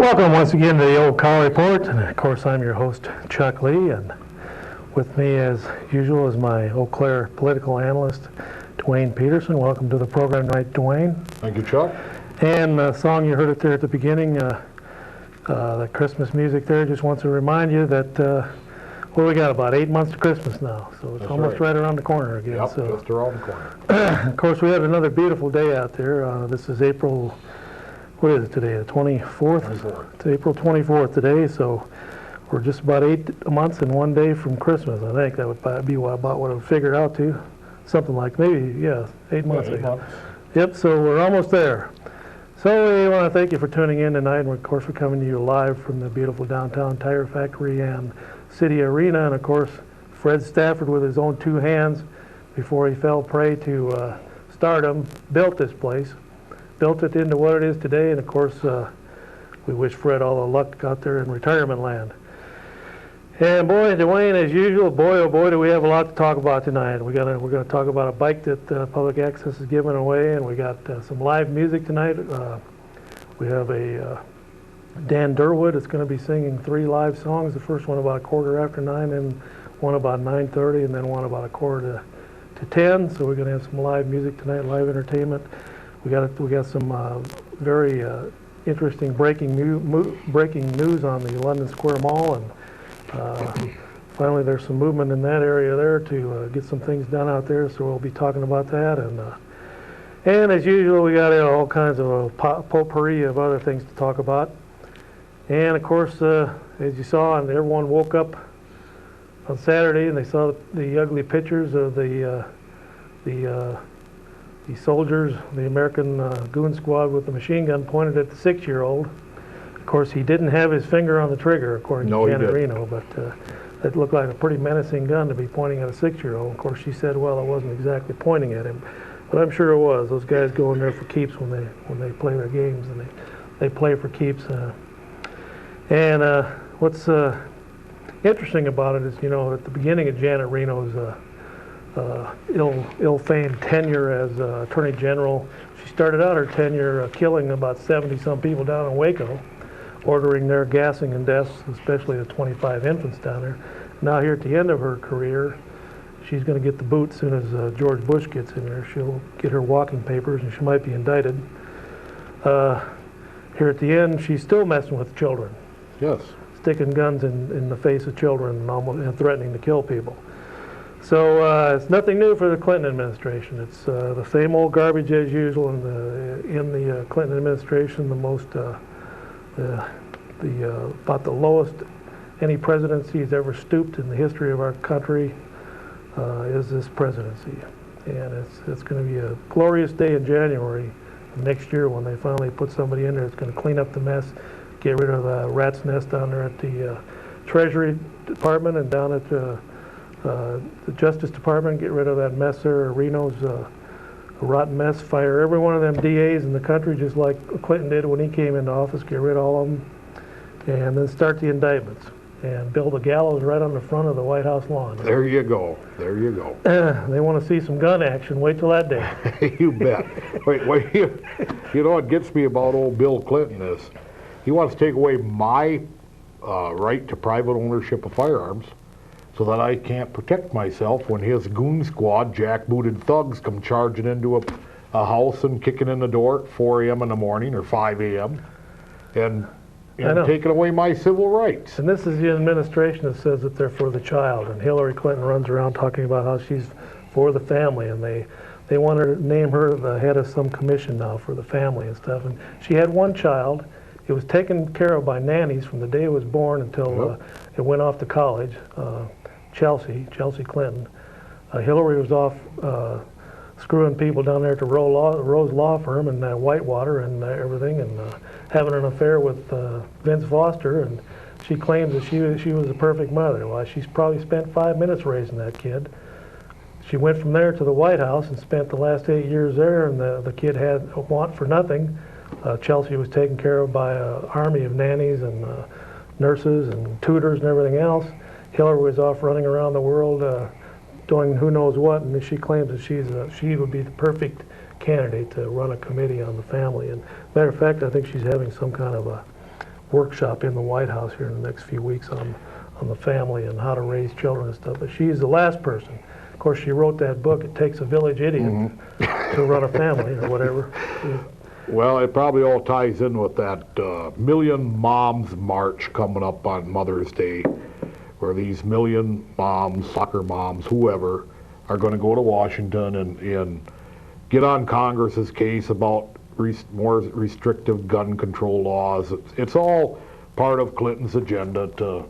Welcome once again to the Old Call Report, and of course I'm your host Chuck Lee, and with me as usual is my Eau Claire political analyst Dwayne Peterson. Welcome to the program tonight, Dwayne. Thank you, Chuck. And the song you heard it there at the beginning, the Christmas music there, just wants to remind you that we got about 8 months to Christmas now, so it's That's almost right around the corner again. Yep, So just around the corner. of course we had another beautiful day out there. This is April, what is it today, the 24th? 24th. It's April 24th today, so we're just about 8 months and 1 day from Christmas. I think that would be about what I figured out to. Something like maybe, yeah, 8 months. Yeah, 8 months. Yep, so we're almost there. So we want to thank you for tuning in tonight, and of course we're coming to you live from the beautiful downtown Tire Factory and City Arena, and of course Fred Stafford with his own 2 hands before he fell prey to stardom built this place, built it into what it is today, and of course we wish Fred all the luck out there in retirement land. And boy, Dwayne, as usual, boy oh boy do we have a lot to talk about tonight. We're gonna talk about a bike that Public Access is giving away, and we got some live music tonight. We have a Dan Durwood is going to be singing 3 live songs. The first one about 9:15, and one about 9:30, and then one about 9:45 to 10. So we're going to have some live music tonight, live entertainment. We got some very interesting breaking news on the London Square Mall, and finally there's some movement in that area there to get some things done out there. So we'll be talking about that, and as usual we got all kinds of a potpourri of other things to talk about. And of course, as you saw, and everyone woke up on Saturday and they saw the ugly pictures of the soldiers, the American goon squad with the machine gun pointed at the 6-year-old. Of course, he didn't have his finger on the trigger, according to Janet Reno, but it looked like a pretty menacing gun to be pointing at a 6-year-old. Of course, she said, well, it wasn't exactly pointing at him, but I'm sure it was. Those guys go in there for keeps when they play their games, and they play for keeps. And what's interesting about it is, you know, at the beginning of Janet Reno's ill-famed tenure as Attorney General, she started out her tenure killing about 70-some people down in Waco, ordering their gassing and deaths, especially the 25 infants down there. Now here at the end of her career, she's going to get the boot as soon as George Bush gets in there. She'll get her walking papers, and she might be indicted. Here at the end, she's still messing with children. Yes. Sticking guns in the face of children and threatening to kill people. So it's nothing new for the Clinton administration. It's the same old garbage as usual in the Clinton administration. The most about the lowest any presidency has ever stooped in the history of our country is this presidency, and it's going to be a glorious day in January next year when they finally put somebody in there that's going to clean up the mess. Get rid of the rat's nest down there at the Treasury Department and down at the Justice Department. Get rid of that mess there, Reno's rotten mess. Fire every one of them DAs in the country, just like Clinton did when he came into office. Get rid of all of them, and then start the indictments and build a gallows right on the front of the White House lawn. There you go. There you go. They want to see some gun action. Wait till that day. You bet. Wait. You know what gets me about old Bill Clinton is he wants to take away my right to private ownership of firearms so that I can't protect myself when his goon squad, jackbooted thugs, come charging into a house and kicking in the door at 4 a.m. in the morning or 5 a.m. and taking away my civil rights. And this is the administration that says that they're for the child, and Hillary Clinton runs around talking about how she's for the family, and they want to name her the head of some commission now for the family and stuff. And she had 1 child. It was taken care of by nannies from the day it was born until it went off to college. Chelsea Clinton. Hillary was off screwing people down there at the Rose Law Firm and Whitewater and everything, and having an affair with Vince Foster, and she claims that she was a perfect mother. Well, she's probably spent 5 minutes raising that kid. She went from there to the White House and spent the last 8 years there, and the kid had a want for nothing. Chelsea was taken care of by an army of nannies and nurses and tutors and everything else. Hillary was off running around the world doing who knows what, and she claims that she would be the perfect candidate to run a committee on the family. And matter of fact, I think she's having some kind of a workshop in the White House here in the next few weeks on the family and how to raise children and stuff. But she's the last person. Of course, she wrote that book, It Takes a Village Idiot to Run a Family or whatever. Well, it probably all ties in with that Million Moms March coming up on Mother's Day, where these million moms, soccer moms, whoever, are going to go to Washington and get on Congress's case about more restrictive gun control laws. It's all part of Clinton's agenda to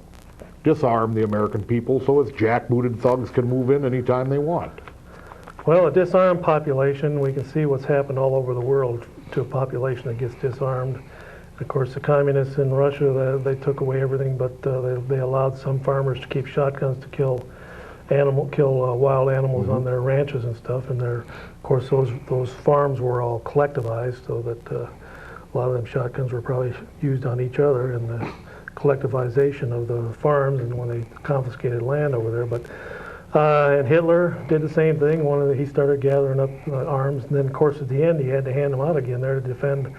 disarm the American people so its jackbooted thugs can move in anytime they want. Well, a disarmed population, we can see what's happened all over the world to a population that gets disarmed. Of course, the communists in Russia, they took away everything, but they allowed some farmers to keep shotguns to kill wild animals on their ranches and stuff. And of course, those farms were all collectivized, so that a lot of them shotguns were probably used on each other in the collectivization of the farms and when they confiscated land over there. But and Hitler did the same thing. He started gathering up arms, and then, of course, at the end, he had to hand them out again there to defend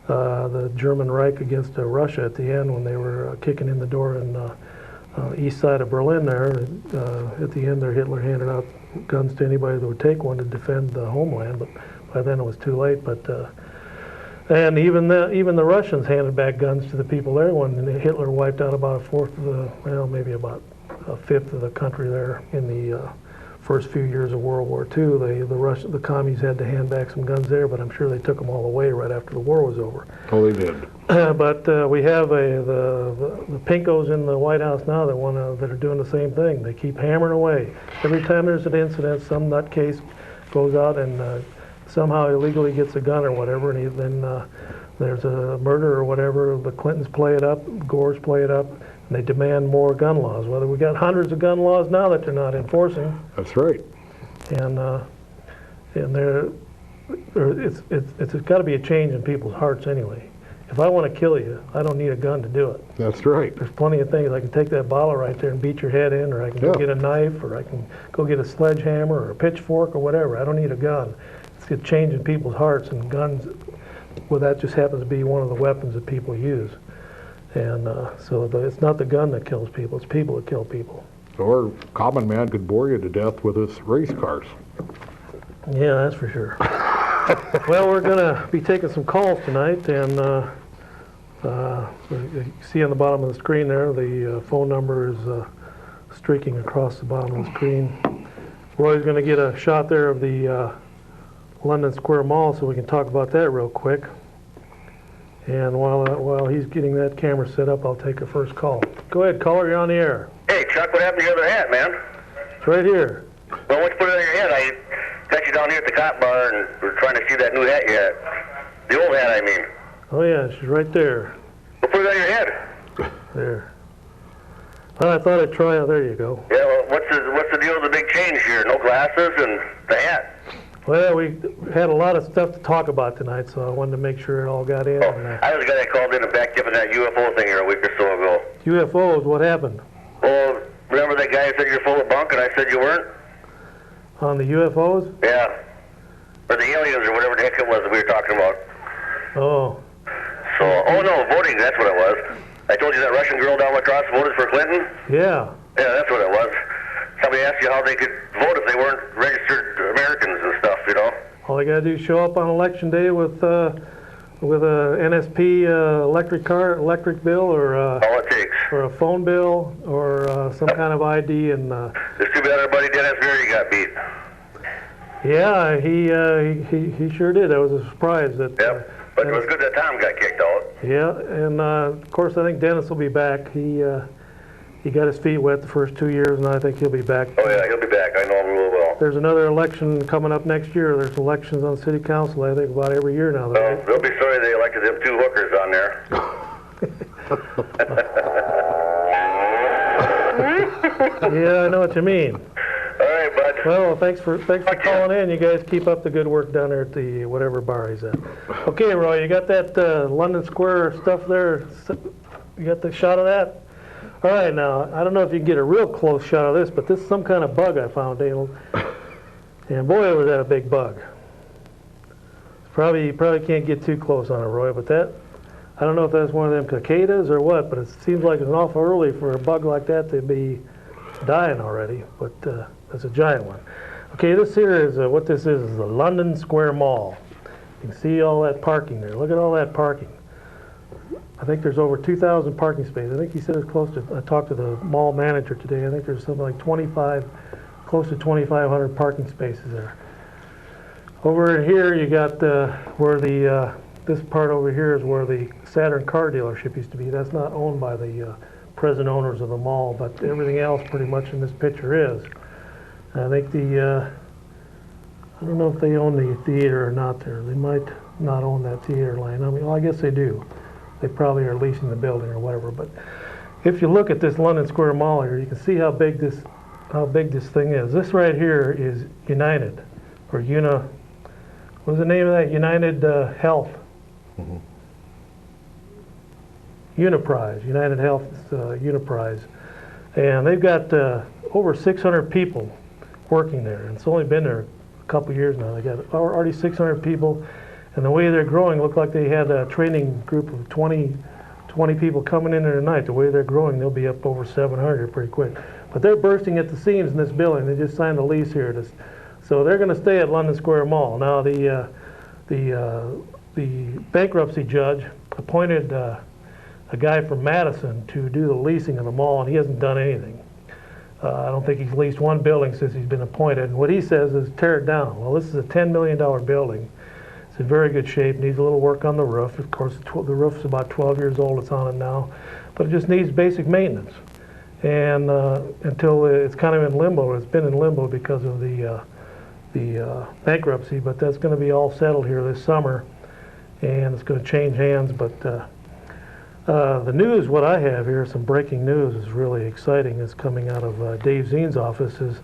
the German Reich against Russia at the end when they were kicking in the door in east side of Berlin there. At the end there, Hitler handed out guns to anybody that would take one to defend the homeland, but by then it was too late. But and even the Russians handed back guns to the people there when Hitler wiped out about a fourth of the, maybe about a fifth of the country there in the first few years of World War II. The commies had to hand back some guns there, but I'm sure they took them all away right after the war was over. Oh, they did. But we have the pinkos in the White House now that are doing the same thing. They keep hammering away. Every time there's an incident, some nutcase goes out and somehow illegally gets a gun or whatever, and then there's a murder or whatever. The Clintons play it up, Gores play it up, and they demand more gun laws. Whether we got hundreds of gun laws now that they're not enforcing. That's right. And it's got to be a change in people's hearts anyway. If I want to kill you, I don't need a gun to do it. That's right. There's plenty of things. I can take that bottle right there and beat your head in, or I can go get a knife, or I can go get a sledgehammer or a pitchfork or whatever. I don't need a gun. It's a change in people's hearts, and guns, well, that just happens to be one of the weapons that people use. And so it's not the gun that kills people, it's people that kill people. Or common man could bore you to death with his race cars. Yeah, that's for sure. Well, we're going to be taking some calls tonight, and you see on the bottom of the screen there, the phone number is streaking across the bottom of the screen. Roy's going to get a shot there of the London Square Mall, so we can talk about that real quick. And while he's getting that camera set up, I'll take a first call. Go ahead, caller, you're on the air. Hey, Chuck, what happened to your other hat, man? It's right here. Well, why don't you put it on your head? I got you down here at the cop bar, and we're trying to see that new hat you had. The old hat, I mean. Oh, yeah, she's right there. Well, put it on your head. There. Well, I thought I'd try it. There you go. Yeah, well, what's the deal with the big change here? No glasses and the hat. Well, we had a lot of stuff to talk about tonight, so I wanted to make sure it all got in. Oh, I was the guy that called in and backed up on that UFO thing here a week or so ago. UFOs, what happened? Well, remember that guy who said you're full of bunk and I said you weren't? On the UFOs? Yeah. Or the aliens or whatever the heck it was that we were talking about. Oh. So, oh no, voting, that's what it was. I told you that Russian girl down across voted for Clinton? Yeah. Yeah, that's what it was. Somebody asked you how they could vote if they weren't registered Americans and stuff, you know? All they got to do is show up on election day with a NSP electric bill, or All it takes. or a phone bill, or some kind of ID. And It's too bad our buddy Dennis Berry got beat. yeah, he sure did. That was a surprise. That. Yep. But it was good that Tom got kicked out. Yeah, and of course I think Dennis will be back. He got his feet wet the first 2 years, and I think he'll be back. Oh yeah, he'll be back. I know him real well. There's another election coming up next year. There's elections on city council, I think, about every year now. Well, they'll be sorry they elected them two hookers on there. Yeah, I know what you mean. All right, bud. Well, thanks for calling in. You guys keep up the good work down there at the whatever bar he's at. Okay, Roy, you got that London Square stuff there? You got the shot of that? All right, now, I don't know if you can get a real close shot of this, but this is some kind of bug I found, Daniel. And boy, was that a big bug. You probably can't get too close on it, Roy, but that I don't know if that's one of them cicadas or what, but it seems like it's awful early for a bug like that to be dying already, but that's a giant one. Okay, this here is, what this is the London Square Mall. You can see all that parking there. Look at all that parking. I think there's over 2,000 parking spaces. I think he said it's close to, I talked to the mall manager today, I think there's something like 25, close to 2,500 parking spaces there. Over here you got where the, this part over here is where the Saturn car dealership used to be. That's not owned by the present owners of the mall, but everything else pretty much in this picture is. I think the, I don't know if they own the theater or not there. They might not own that theater line. I mean, well, I guess they do. They probably are leasing the building or whatever. But if you look at this London Square Mall here, you can see how big this thing is. This right here is United, or what's the name of that? United Health. Mhm. Uniprise, United Health Uniprise. And they've got over 600 people working there. And it's only been there a couple years now. They got already 600 people. And the way they're growing, look like they had a training group of 20 people coming in there tonight. The way they're growing, they'll be up over 700 pretty quick. But they're bursting at the seams in this building. They just signed a lease here. So they're going to stay at London Square Mall. Now, the bankruptcy judge appointed a guy from Madison to do the leasing of the mall, and he hasn't done anything. I don't think he's leased one building since he's been appointed. And what he says is tear it down. Well, this is a $10 million building. It's in very good shape, needs a little work on the roof. Of course, the roof's about 12 years old, it's on it now. But it just needs basic maintenance. And until it's kind of in limbo, it's been in limbo because of the bankruptcy, but that's going to be all settled here this summer. And it's going to change hands, but the news, what I have here, some breaking news is really exciting. It's coming out of Dave Zien's office. Is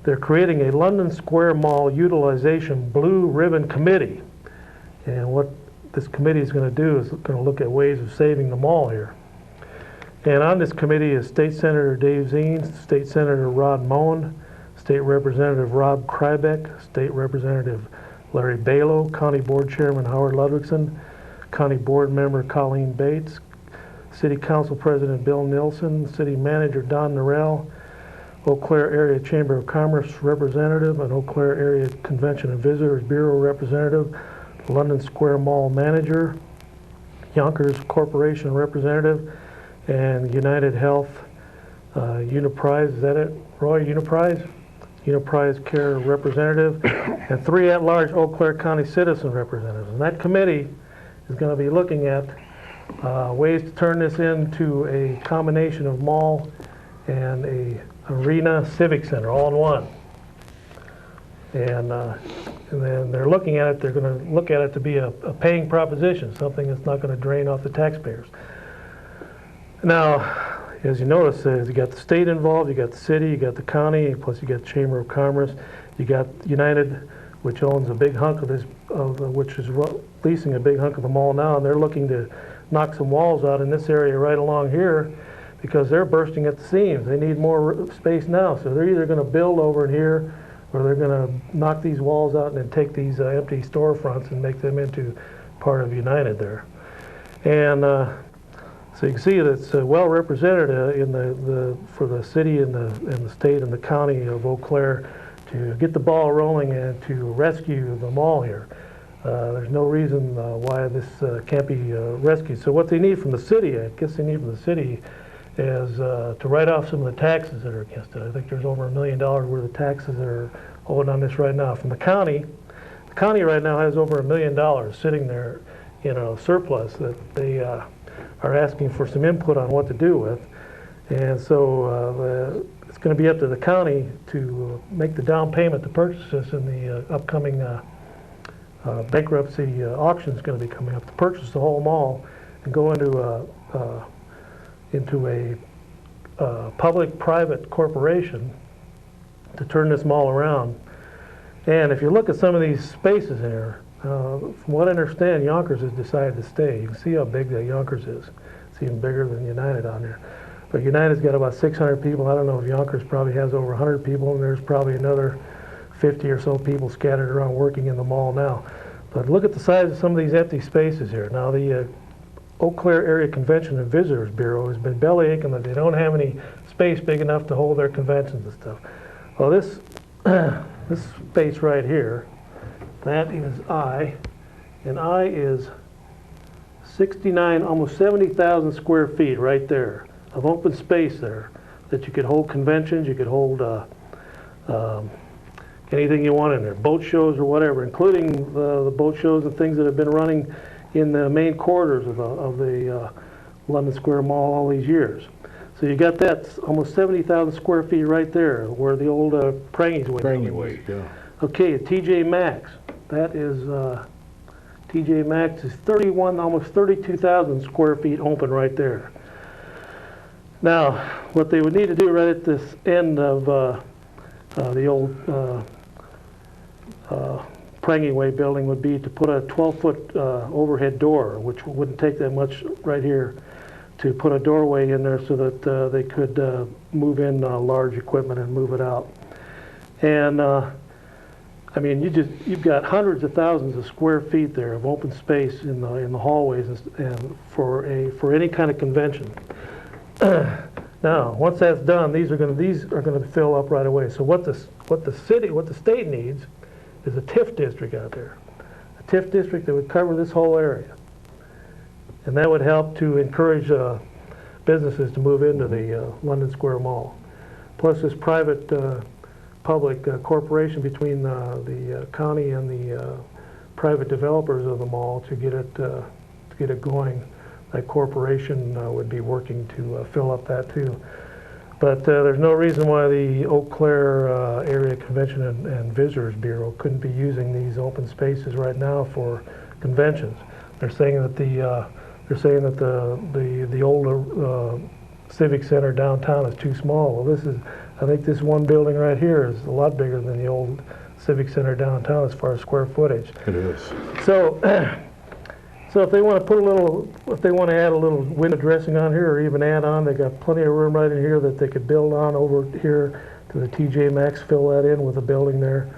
they're creating a London Square Mall Utilization Blue Ribbon Committee. And what this committee is going to do is going to look at ways of saving the mall here. And on this committee is State Senator Dave Zien, State Senator Rod Moen, State Representative Rob Krybeck, State Representative Larry Balow, County Board Chairman Howard Ludwigson, County Board Member Colleen Bates, City Council President Bill Nilsson, City Manager Don Norrell, Eau Claire Area Chamber of Commerce Representative, and Eau Claire Area Convention and Visitors Bureau Representative, London Square Mall Manager, Yonkers Corporation Representative, and United Health Uniprise, is that it, Roy? Uniprise? Uniprise Care Representative, and 3 at-large Eau Claire County citizen representatives. And that committee is going to be looking at ways to turn this into a combination of mall and a arena civic center all in one. And then they're looking at it, they're going to look at it to be a paying proposition, something that's not going to drain off the taxpayers. Now, as you notice, you got the state involved, you got the city, you got the county, plus you got the Chamber of Commerce, you got United, which owns a big hunk of this, which is leasing a big hunk of the mall now, and they're looking to knock some walls out in this area right along here because they're bursting at the seams. They need more space now, so they're either going to build over in here or they're going to knock these walls out and then take these empty storefronts and make them into part of United there. And so you can see that it's well represented for the city and the state and the county of Eau Claire to get the ball rolling and to rescue the mall here. There's no reason why this can't be rescued. So what they need from the city, I guess they need from the city, is to write off some of the taxes that are against it. I think there's over $1 million worth of taxes that are owed on this right now. From the county right now has over $1 million sitting there in a surplus that they are asking for some input on what to do with. And so it's going to be up to the county to make the down payment to purchase this in the upcoming bankruptcy auction is going to be coming up to purchase the whole mall and go into a public-private corporation to turn this mall around. And if you look at some of these spaces here, from what I understand, Yonkers has decided to stay. You can see how big that Yonkers is. It's even bigger than United on there. But United's got about 600 people. I don't know if Yonkers probably has over 100 people, and there's probably another 50 or so people scattered around working in the mall now. But look at the size of some of these empty spaces here. Now, Eau Claire Area Convention and Visitors Bureau has been belly aching that they don't have any space big enough to hold their conventions and stuff. Well, this this space right here, that is I, and I is 69, almost 70,000 square feet right there of open space there that you could hold conventions, you could hold anything you want in there, boat shows or whatever, including the boat shows and things that have been running in the main corridors of the London Square Mall all these years. So you got that almost 70,000 square feet right there where the old Prangy's Way. Yeah. Okay, TJ Maxx. That is TJ Maxx is 31, almost 32,000 square feet open right there. Now, what they would need to do right at this end of the old Prangy Way building would be to put a 12-foot overhead door, which wouldn't take that much right here, to put a doorway in there so that they could move in large equipment and move it out. And I mean, you've got hundreds of thousands of square feet there of open space in the hallways and for any kind of convention. Now, once that's done, these are going to fill up right away. So what the state needs is a TIF district out there, a TIF district that would cover this whole area, and that would help to encourage businesses to move into the London Square Mall. Plus, this private public corporation between the county and the private developers of the mall to get it going. That corporation would be working to fill up that too. But there's no reason why the Eau Claire Area Convention and Visitors Bureau couldn't be using these open spaces right now for conventions. They're saying that the old Civic Center downtown is too small. Well, I think this one building right here is a lot bigger than the old Civic Center downtown as far as square footage. It is. So, so if they want to add a little window dressing on here, or even add on, they got plenty of room right in here that they could build on over here to the TJ Maxx, fill that in with a building there,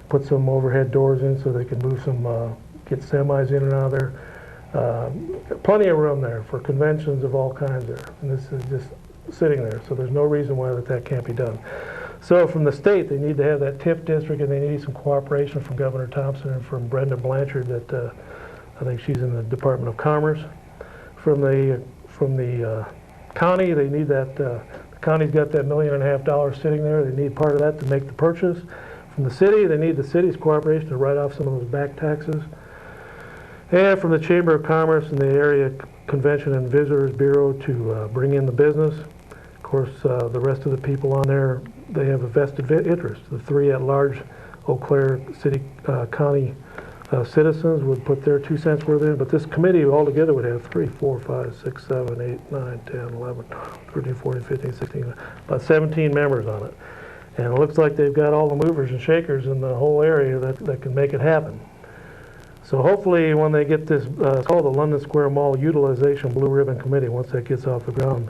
put some overhead doors in so they could move some, get semis in and out of there. Plenty of room there for conventions of all kinds there, and this is just sitting there, so there's no reason why that can't be done. So from the state, they need to have that TIF district, and they need some cooperation from Governor Thompson and from Brenda Blanchard that I think she's in the Department of Commerce. From the county, they need that. The county's got that $1.5 million sitting there. They need part of that to make the purchase. From the city, they need the city's cooperation to write off some of those back taxes. And from the Chamber of Commerce and the Area Convention and Visitors Bureau to bring in the business. Of course, the rest of the people on there, they have a vested interest. The three at-large Eau Claire City County citizens would put their 2 cents worth in, but this committee altogether would have 3, 4, 5, 6, 7, 8, 9, 10, 11, 13, 14, 15, 16, about 17 members on it. And it looks like they've got all the movers and shakers in the whole area that can make it happen. So hopefully when they get this, it's called the London Square Mall Utilization Blue Ribbon Committee, once that gets off the ground,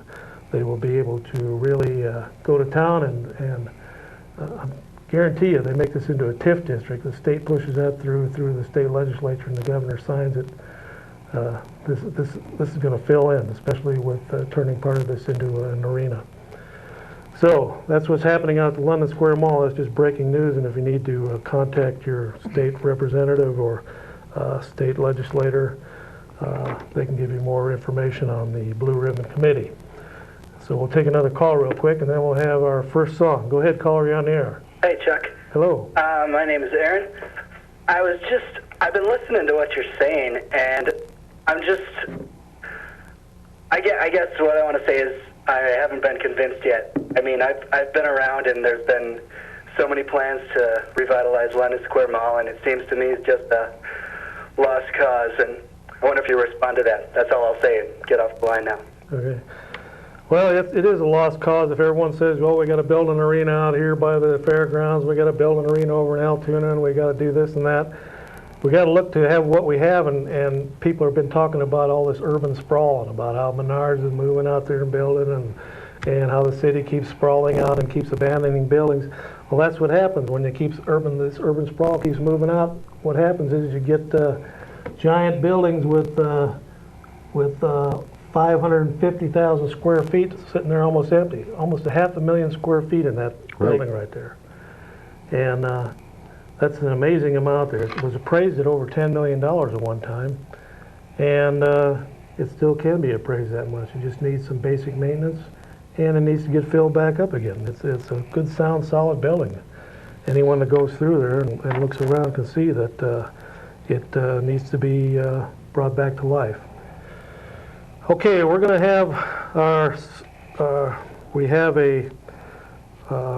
they will be able to really go to town and guarantee you, they make this into a TIF district. The state pushes that through the state legislature, and the governor signs it. This is going to fill in, especially with turning part of this into an arena. So that's what's happening out at the London Square Mall. That's just breaking news, and if you need to contact your state representative or state legislator, they can give you more information on the Blue Ribbon Committee. So we'll take another call real quick, and then we'll have our first song. Go ahead, caller, you're on the air. Hey, Chuck. Hello. My name is Aaron. I've been listening to what you're saying, and I guess what I want to say is I haven't been convinced yet. I mean, I've been around, and there's been so many plans to revitalize London Square Mall, and it seems to me it's just a lost cause, and I wonder if you respond to that. That's all I'll say. Get off the line now. Okay. Well, it is a lost cause if everyone says, well, we got to build an arena out here by the fairgrounds, we got to build an arena over in Altoona, and we got to do this and that. We got to look to have what we have, and people have been talking about all this urban sprawl and about how Menards is moving out there and building, and how the city keeps sprawling out and keeps abandoning buildings. Well, that's what happens when this urban sprawl keeps moving out. What happens is you get giant buildings with with 550,000 square feet sitting there almost empty, almost a 500,000 square feet in that building right there. And that's an amazing amount there. It was appraised at over $10 million at one time, and it still can be appraised that much. It just needs some basic maintenance, and it needs to get filled back up again. It's a good, sound, solid building. Anyone that goes through there and looks around can see that it needs to be brought back to life. Okay, we're going to have we have a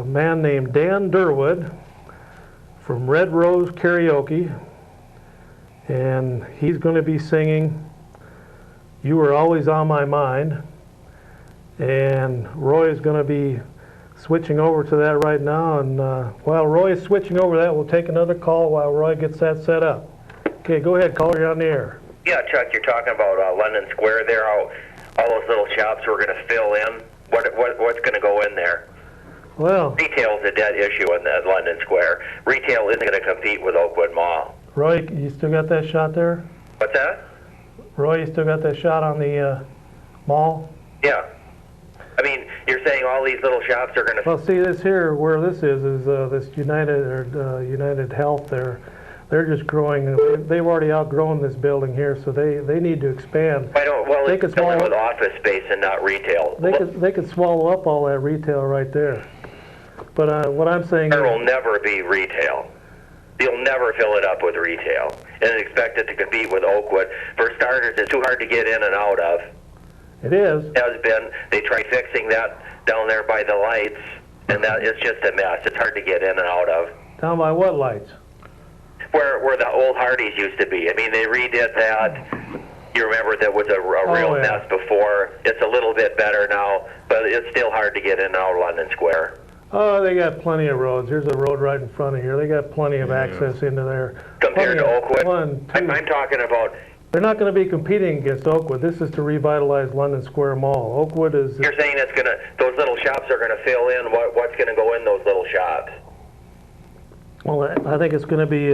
man named Dan Durwood from Red Rose Karaoke, and he's going to be singing "You Were Always on My Mind," and Roy is going to be switching over to that right now, and while Roy is switching over that, we'll take another call while Roy gets that set up. Okay, go ahead, caller, you're on the air. Yeah, Chuck, you're talking about London Square there, how all those little shops we're going to fill in. What's going to go in there? Well, Retail's a dead issue in that London Square. Retail isn't going to compete with Oakwood Mall. Roy, you still got that shot there? What's that? Roy, you still got that shot on the mall? Yeah. I mean, you're saying all these little shops are going to... Well, see, this here, where this is this United Health there. They're just growing. They've already outgrown this building here, so they need to expand. Well, they it's could filling swallow, with office space and not retail. they could swallow up all that retail right there. But what I'm saying There is, will never be retail. You'll never fill it up with retail and expect it to compete with Oakwood. For starters, it's too hard to get in and out of. it is. Has been. They tried fixing that down there by the lights, and that it's just a mess. It's hard to get in and out of. Down by what lights? Where the old Hardee's used to be. I mean, they redid that. You remember that was a real yeah. mess before. It's a little bit better now, but it's still hard to get in and out of London Square. Oh, they got plenty of roads. There's a road right in front of here. They got plenty of access into there. Compared to Plenty of- Oakwood, One, two. I'm talking about, They're not going to be competing against Oakwood. This is to revitalize London Square Mall. Oakwood is. you're saying it's gonna, those little shops are gonna fill in what's gonna go in those little shops. Well, I think it's going to be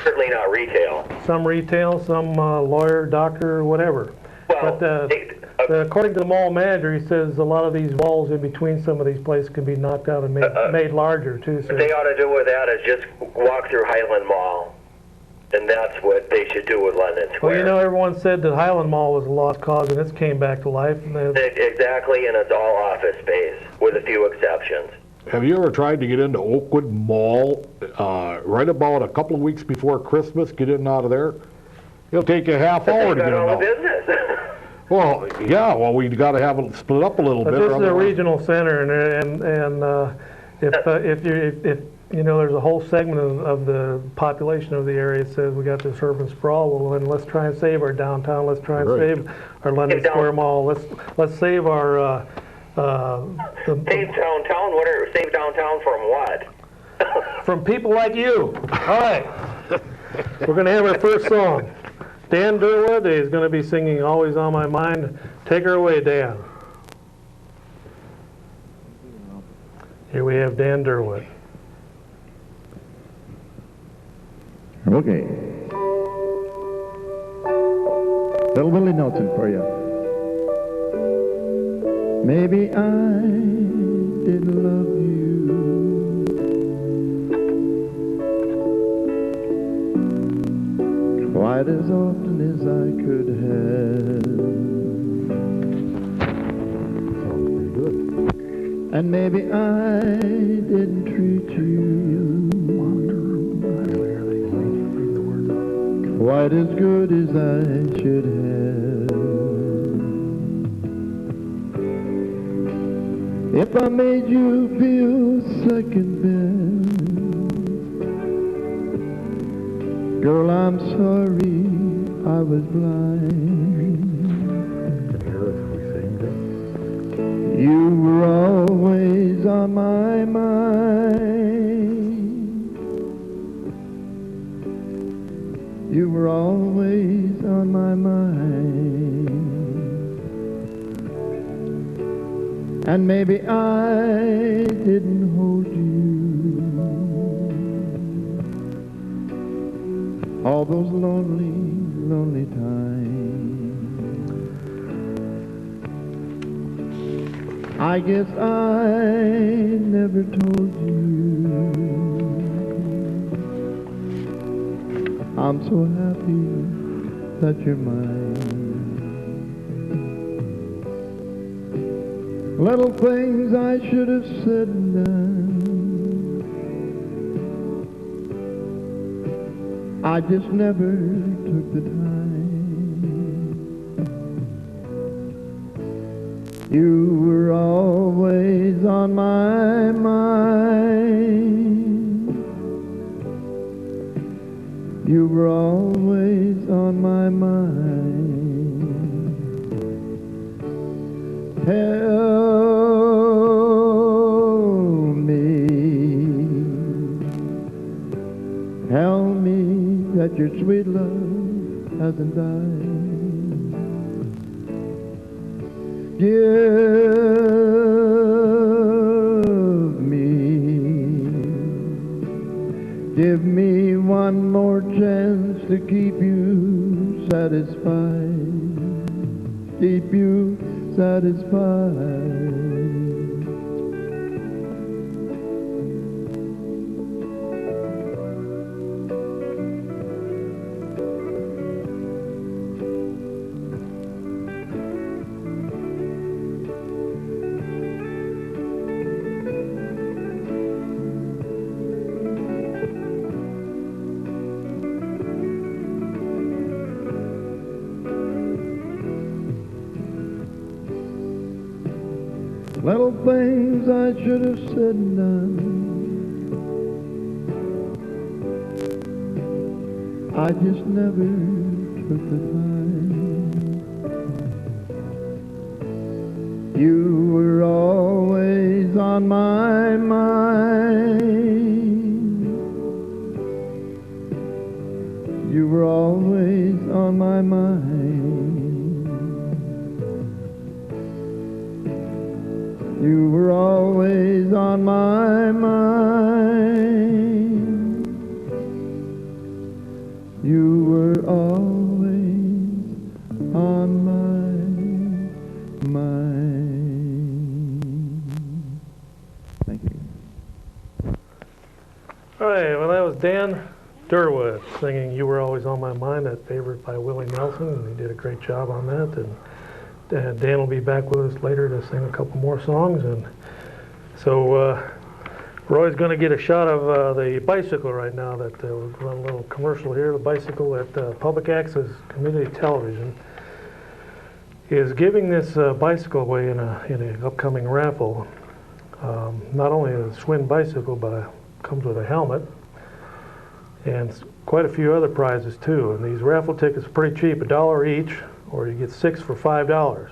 Certainly not retail. some retail, some lawyer, doctor, whatever. Well, But according to the mall manager, he says a lot of these walls in between some of these places can be knocked out and made larger too. So what they ought to do with that is just walk through Highland Mall. And that's what they should do with London Square. well, you know, everyone said that Highland Mall was a lost cause, and it's came back to life. And Exactly, and it's all office space, with a few exceptions. Have you ever tried to get into Oakwood Mall right about a couple of weeks before Christmas, get in and out of there? It'll take you a half hour to They get in got all and the out. business. Well, yeah, well, we got to have it split up a little But bit. this is a otherwise- regional center, and if you know, there's a whole segment of the population of the area that says we got this urban sprawl. Well, then let's try and save our downtown. Let's try and Right. save our London Get down. Square Mall. Let's save our Save downtown? Save downtown from what? from people like you. All right, we're going to have our first song. Dan Durwood is going to be singing "Always on My Mind." Take her away, Dan. Here we have Dan Durwood. Okay. Little Willie Nelson for you. Maybe I did love you quite as often as I could have. And maybe I didn't treat you quite as good as I should have. If I made you feel second best, girl, I'm sorry I was blind. You were always on my mind. You were always on my mind. And maybe I didn't hold you all those lonely, lonely times. I guess I never told you I'm so happy that you're mine. Little things I should have said and done, I just never took the time. You were always on my mind. You were always on my mind. Tell me that your sweet love hasn't died. Give me one more chance to keep you satisfied, keep you satisfied. Little things I should have said and done, I just never took the time. You were always on my mind. You were always on my mind. You were always on my mind. You were always on my mind. Thank you. All right, well, that was Dan Durwood singing You Were Always on My Mind, that favorite by Willie Nelson, and he did a great job on that. And Dan will be back with us later to sing a couple more songs. And so Roy's going to get a shot of the bicycle right now that we'll run a little commercial here. The bicycle at Public Access Community Television is giving this bicycle away in an upcoming raffle. Not only a Schwinn bicycle, but comes with a helmet and quite a few other prizes too. And these raffle tickets are pretty cheap, $1 each, or you get 6 for $5.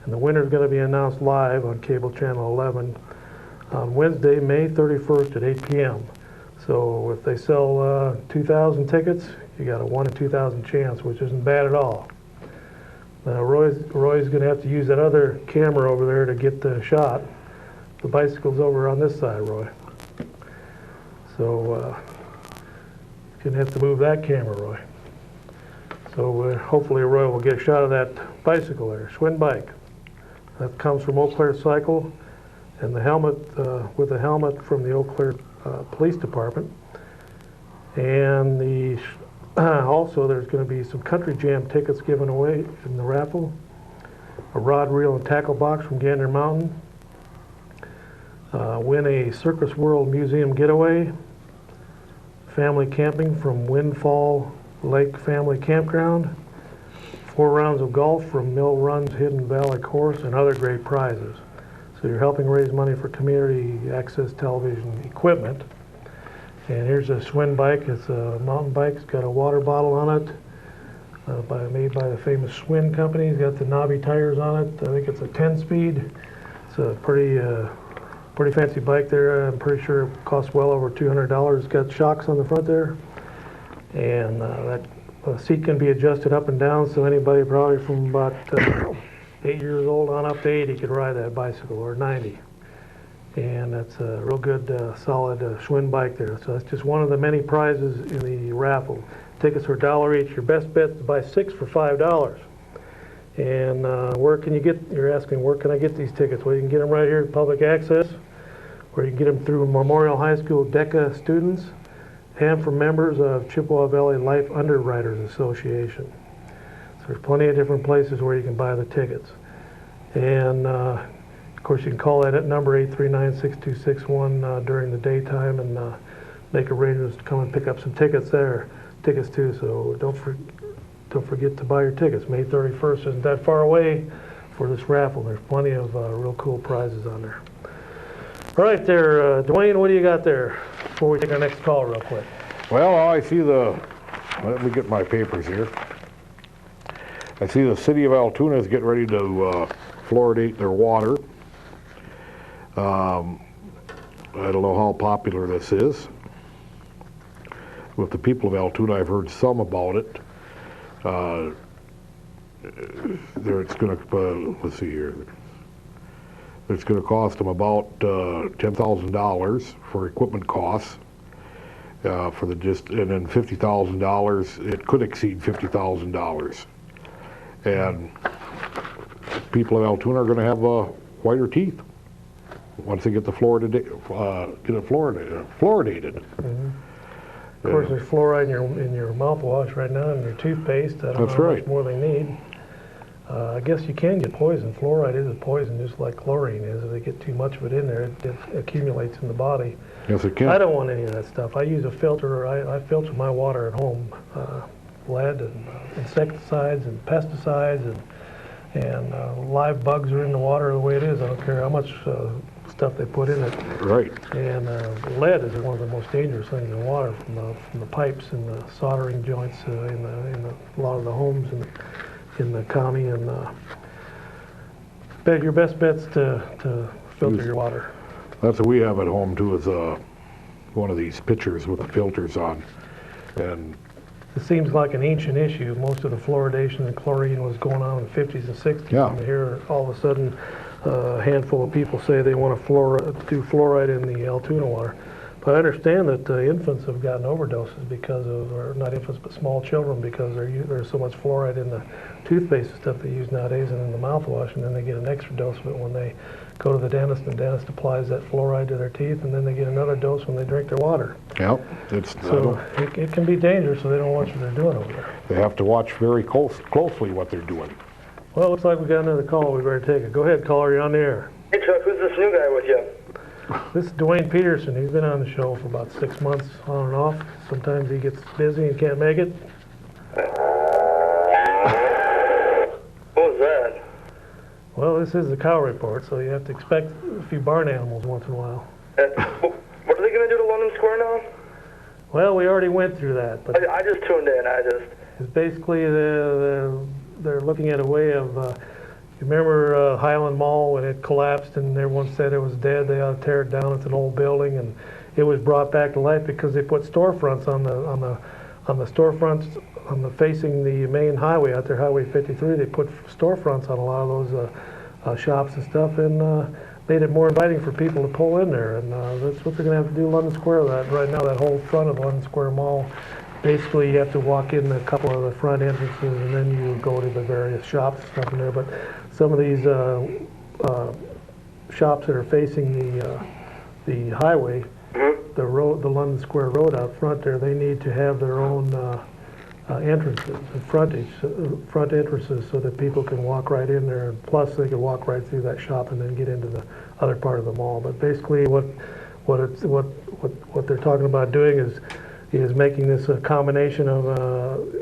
And the winner is going to be announced live on Cable Channel 11 on Wednesday, May 31st at 8 p.m. So if they sell 2,000 tickets, you got a 1 in 2,000 chance, which isn't bad at all. Now Roy's going to have to use that other camera over there to get the shot. The bicycle's over on this side, Roy. So you're going to have to move that camera, Roy. So hopefully Roy will get a shot of that bicycle there, Schwinn bike. That comes from Eau Claire Cycle, and the helmet, with a helmet from the Eau Claire Police Department. And also there's going to be some Country Jam tickets given away in the raffle, a rod, reel, and tackle box from Gander Mountain, win a Circus World Museum getaway, family camping from Windfall Lake Family Campground, 4 rounds of golf from Mill Run's Hidden Valley Course, and other great prizes. So you're helping raise money for community access television equipment. And here's a Schwinn bike. It's a mountain bike. It's got a water bottle on it, made by the famous Schwinn company. It's got the knobby tires on it. I think it's a 10-speed. It's a pretty fancy bike there. I'm pretty sure it costs well over $200. It's got shocks on the front there. And that seat can be adjusted up and down, so anybody probably from about 8 years old on up to 80 could ride that bicycle, or 90. And that's a real good, solid Schwinn bike there. So that's just one of the many prizes in the raffle. Tickets are $1 each. Your best bet is to buy 6 for $5. And where can you get, you're asking, where can I get these tickets? Well, you can get them right here at Public Access, or you can get them through Memorial High School DECA students, and from members of Chippewa Valley Life Underwriters Association. So there's plenty of different places where you can buy the tickets. And of course, you can call that at number 839-6261 during the daytime and make arrangements to come and pick up some tickets too. So don't forget to buy your tickets. May 31st isn't that far away for this raffle. There's plenty of real cool prizes on there. All right there, Dwayne, what do you got there before we take our next call real quick? Well, I see let me get my papers here. I see the city of Altoona is getting ready to fluoridate their water. I don't know how popular this is with the people of Altoona. I've heard some about it. It's going to, let's see here. It's going to cost them about $10,000 for equipment costs. And then $50,000. It could exceed $50,000. And people of Altoona are going to have whiter teeth once they get the fluoridated. Mm-hmm. Of course, there's fluoride in your mouthwash right now and your toothpaste. I don't know how much more they need. I guess you can get poison. Fluoride is a poison, just like chlorine is. If they get too much of it in there, it accumulates in the body. Yes, it can. I don't want any of that stuff. I use a filter. I filter my water at home. Lead and insecticides and pesticides and live bugs are in the water the way it is. I don't care how much stuff they put in it. Right. And lead is one of the most dangerous things in water from the pipes and the soldering joints in a lot of the homes in the county. And your best bet's to filter your water. That's what we have at home too, is one of these pitchers with the filters on. And it seems like an ancient issue. Most of the fluoridation and chlorine was going on in the 50s and 60s. Yeah. And here, all of a sudden, a handful of people say they want to do fluoride in the Altoona water. But I understand that infants have gotten overdoses because of, or not infants, but small children, because there's so much fluoride in the toothpaste and stuff they use nowadays and in the mouthwash, and then they get an extra dose of it when they go to the dentist, and the dentist applies that fluoride to their teeth, and then they get another dose when they drink their water. Yep. So it can be dangerous, so they don't watch what they're doing over there. They have to watch very closely what they're doing. Well, it looks like we got another call. We better take it. Go ahead, caller. You're on the air. Hey, Chuck, who's this new guy with you? This is Dwayne Peterson. He's been on the show for about 6 months, on and off. Sometimes he gets busy and can't make it. What was that? Well, this is the cow report, so you have to expect a few barn animals once in a while. What are they going to do to London Square now? Well, we already went through that, but I just tuned in. it's basically they're looking at a way of. You remember Highland Mall when it collapsed and everyone said it was dead? They ought to tear it down. It's an old building, and it was brought back to life because they put storefronts on the storefronts facing the main highway out there, Highway 53. They put storefronts on a lot of those shops and stuff, and made it more inviting for people to pull in there. And that's what they're going to have to do in London Square. Right now, that whole front of London Square Mall, basically you have to walk in a couple of the front entrances, and then you go to the various shops and stuff in there. But some of these shops that are facing the highway, the London Square Road out front there, they need to have their own entrances and front entrances so that people can walk right in there. And plus, they can walk right through that shop and then get into the other part of the mall. But basically, what they're talking about doing is making this a combination of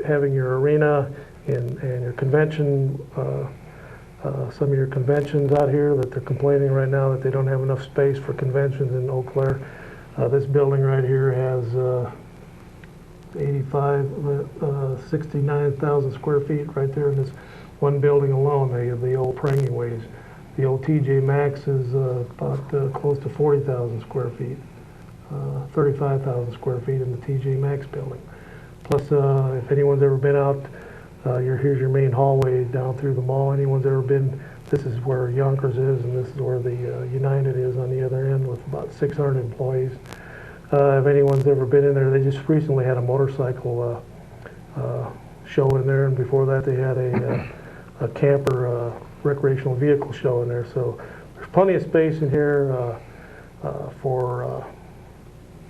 having your arena and your convention. Some of your conventions out here that they're complaining right now that they don't have enough space for conventions in Eau Claire. This building right here has 69,000 square feet right there in this one building alone. The old Prangy Ways. The old TJ Maxx is about close to 40,000 square feet. 35,000 square feet in the TJ Maxx building. Plus, if anyone's ever been out, here's your main hallway down through the mall. Anyone's ever been, this is where Yonkers is, and this is where the United is on the other end with about 600 employees. If anyone's ever been in there, they just recently had a motorcycle show in there, and before that they had a a camper recreational vehicle show in there. So there's plenty of space in here for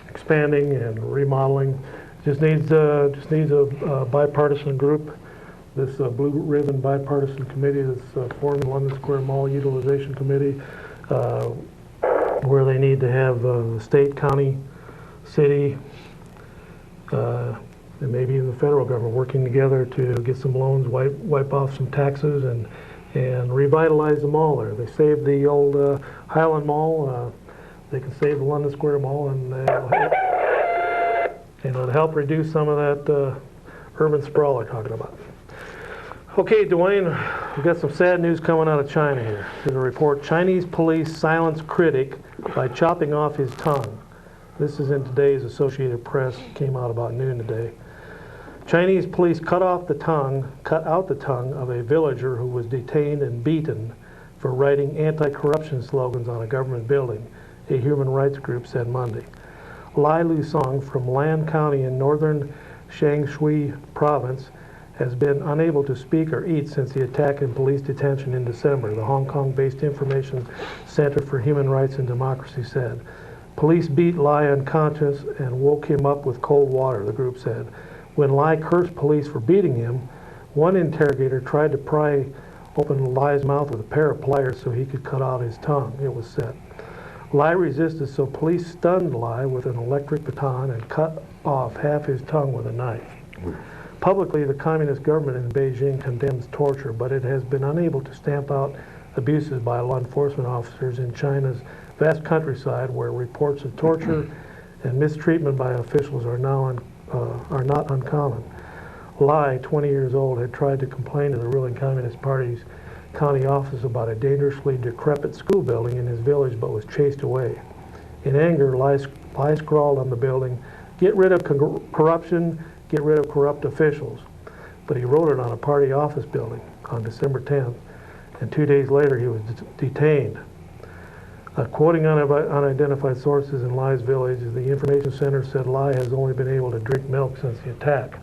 expanding and remodeling. Just needs a bipartisan group. This Blue Ribbon Bipartisan Committee that's formed, the London Square Mall Utilization Committee, where they need to have the state, county, city, and maybe even the federal government working together to get some loans, wipe off some taxes, and revitalize the mall there. They saved the old Highland Mall. They can save the London Square Mall, and it'll help reduce some of that urban sprawl they're talking about. Okay, Dwayne, we've got some sad news coming out of China here. There's a report, Chinese police silence critic by chopping off his tongue. This is in today's Associated Press, came out about noon today. Chinese police cut out the tongue of a villager who was detained and beaten for writing anti-corruption slogans on a government building, a human rights group said Monday. Lai Lusong from Lan County in northern Shaanxi province has been unable to speak or eat since the attack and police detention in December, the Hong Kong-based Information Center for Human Rights and Democracy said. Police beat Lai unconscious and woke him up with cold water, the group said. When Lai cursed police for beating him, one interrogator tried to pry open Lai's mouth with a pair of pliers so he could cut out his tongue, it was said. Lai resisted, so police stunned Lai with an electric baton and cut off half his tongue with a knife. Publicly, the communist government in Beijing condemns torture, but it has been unable to stamp out abuses by law enforcement officers in China's vast countryside, where reports of torture and mistreatment by officials are not uncommon. Lai, 20 years old, had tried to complain to the ruling Communist Party's county office about a dangerously decrepit school building in his village, but was chased away. In anger, Lai scrawled on the building, "Get rid of corruption, get rid of corrupt officials." But he wrote it on a party office building on December 10th, and 2 days later he was detained. Quoting unidentified sources in Lai's village, the information center said Lai has only been able to drink milk since the attack.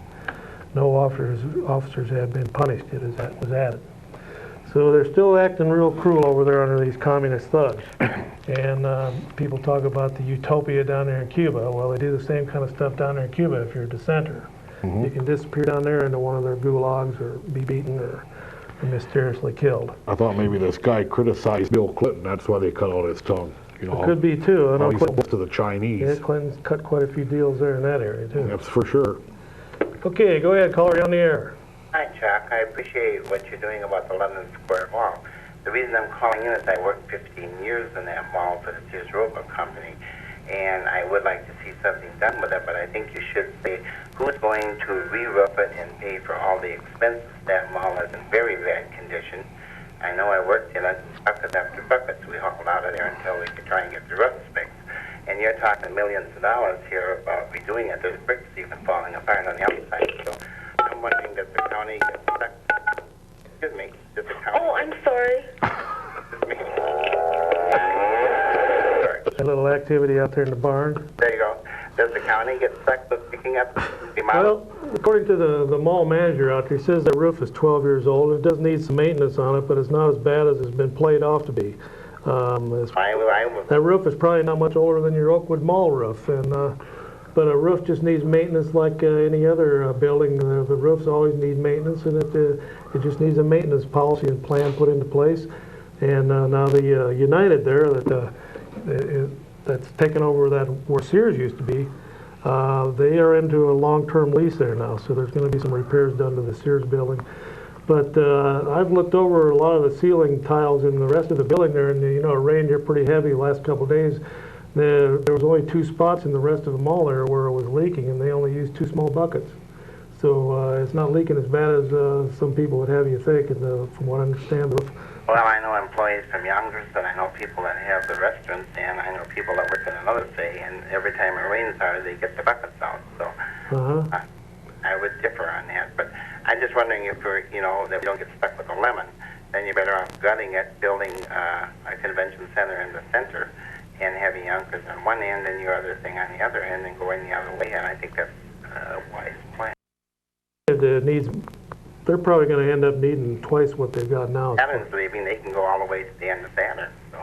No officers have been punished, it was added. So they're still acting real cruel over there under these communist thugs. And people talk about the utopia down there in Cuba. Well, they do the same kind of stuff down there in Cuba if you're a dissenter. Mm-hmm. You can disappear down there into one of their gulags or be beaten or mysteriously killed. I thought maybe this guy criticized Bill Clinton. That's why they cut out his tongue. You know, it could be too. I know he's close to the Chinese. Yeah, Clinton's cut quite a few deals there in that area too. That's for sure. Okay, go ahead, caller, you're on the air. Hi, Chuck. I appreciate what you're doing about the London Square Mall. The reason I'm calling in is I worked 15 years in that mall for the Sears Roebuck Company, and I would like to see something done with it, but I think you should say who's going to re-roof it and pay for all the expenses. That mall is in very bad condition. I know I worked in it, buckets after buckets. We hauled out of there until we could try and get the roof fixed. And you're talking millions of dollars here about redoing it. There's bricks even falling apart on the outside. So I'm wondering, does the county get stuck? Excuse me. Does the county... Oh, I'm sorry. Excuse me. Sorry. A little activity out there in the barn. There you go. Does the county get stuck with picking up the amount? Well, according to the mall manager out there, he says the roof is 12 years old. It does need some maintenance on it, but it's not as bad as it's been played off to be. That roof is probably not much older than your Oakwood Mall roof, and but a roof just needs maintenance like any other building. The roofs always need maintenance, and it just needs a maintenance policy and plan put into place. And now the United there that's taken over that where Sears used to be, they are into a long-term lease there now, so there's going to be some repairs done to the Sears building. But I've looked over a lot of the ceiling tiles in the rest of the building there, and you know, it rained here pretty heavy the last couple of days. There was only 2 spots in the rest of the mall there where it was leaking, and they only used 2 small buckets. So it's not leaking as bad as some people would have you think, and from what I understand. Well, I know employees from Yonkers, and I know people that have the restaurants, and I know people that work in another city, and every time it rains hard, they get the buckets out. So I would differ on that, but I'm just wondering if we're, you know, that we don't get stuck with a lemon. Then you're better off gutting it, building a convention center in the center, and having Yonkers on one end and your other thing on the other end, and going the other way. And I think that's a wise plan. It needs they're probably gonna end up needing twice what they've got now. Saturn's leaving, they can go all the way to the end of Saturn, so.